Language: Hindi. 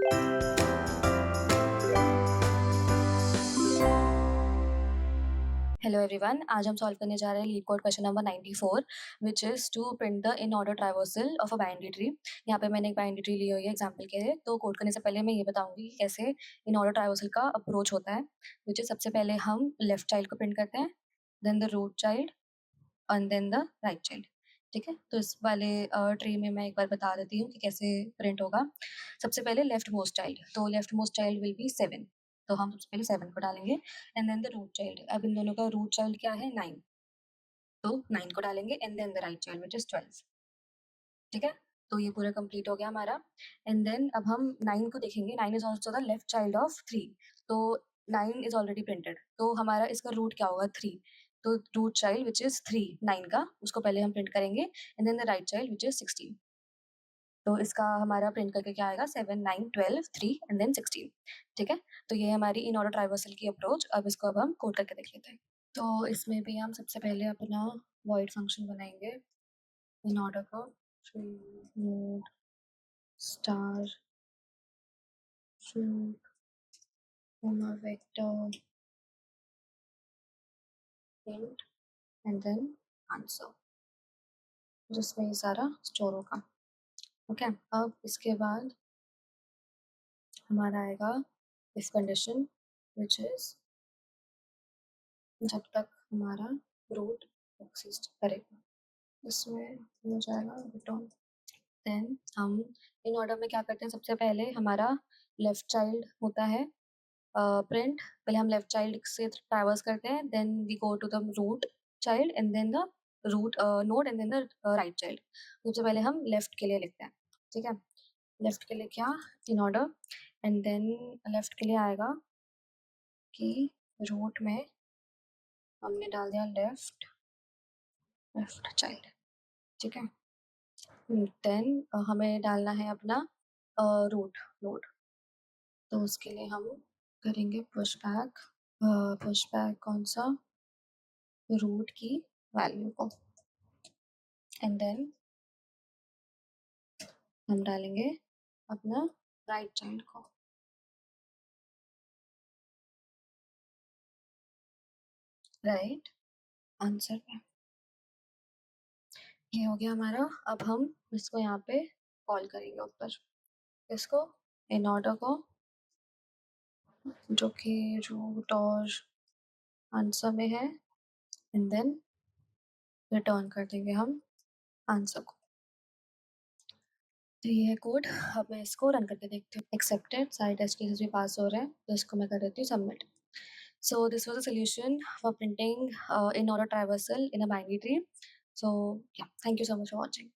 हेलो एवरीवन, आज हम सॉल्व करने जा रहे हैं LeetCode question number 94 which is to print the in order traversal of a binary tree. यहाँ पे मैंने एक बाइनरी ट्री ली हुई है एग्जांपल के लिए। तो कोड करने से पहले मैं ये बताऊंगी कि कैसे इन ऑर्डर ट्राइवर्सल का अप्रोच होता है। व्हिच इज सबसे पहले हम लेफ्ट चाइल्ड को प्रिंट करते हैं, then the root child and then the right child. ठीक है, तो इस वाले ट्री में मैं एक बार बता देती हूँ कि कैसे प्रिंट होगा। सबसे पहले लेफ्ट मोस्ट चाइल्ड, तो left most child will be 7, तो हम सबसे पहले 7 को डालेंगे and then the root child. अब इन दोनों का रूट चाइल्ड क्या है 9, तो 9 को डालेंगे and then the right child which is 12। ठीक है, तो ये पूरा कंप्लीट हो गया हमारा। एंड देन अब हम 9 को देखेंगे, 9 is also the left child of 3, तो 9 इज ऑलरेडी प्रिंटेड, तो हमारा इसका रूट क्या होगा 3, तो रूट चाइल्ड विच इज 3 9 का, उसको पहले हम प्रिंट करेंगे and then the right child which is 16। तो इसका हमारा प्रिंट करके क्या आएगा 7 9 12 3 एंड देन 16। ठीक है, तो ये हमारी इन ऑर्डर ट्राइवर्सल की अप्रोच। अब हम कोड करके देख लेते हैं। तो इसमें भी हम सबसे पहले अपना वॉइड फंक्शन बनाएंगे इन ऑर्डर को, mode star root comma vector int and then answer, जिसमें ये सारा स्टोर होगा। ओके, अब इसके बाद हमारा आएगा इफ कंडीशन विच इज जब तक हमारा रूट एक्सिस्ट करेगा, इसमें हो जाएगा रिटर्न। देन हम इन ऑर्डर में क्या करते हैं, सबसे पहले हमारा लेफ्ट चाइल्ड होता है प्रिंट, पहले हम लेफ्ट चाइल्ड से ट्रैवर्स करते हैं, then we go to the root child and then the root node and then the right child. सबसे पहले हम लेफ्ट के लिए लिखते हैं। ठीक है, लेफ्ट के लिए क्या in order, and then left के लिए आएगा कि रूट में हमने डाल दिया लेफ्ट लेफ्ट चाइल्ड। ठीक है, देन हमें डालना है अपना रूट नोड, तो उसके लिए हम करेंगे पुश बैक कौन सा रूट की वैल्यू को, एंड देन हम डालेंगे अपना राइट चाइल्ड को। राइट आंसर पे ये हो गया हमारा। अब हम इसको यहाँ पे कॉल करेंगे ऊपर, इसको इन ऑर्डर को, जो कि रूट और आंसर में है, एंड देन रिटर्न कर देंगे हम आंसर को। तो ये है कोड। अब मैं इसको रन करके देखती हूँ। एक्सेप्टेड, सारे टेस्ट केसेस भी पास हो रहे हैं, तो इसको मैं कर देती हूँ submit. So this was a solution for printing in order traversal in a binary tree. So yeah, thank you so much for watching.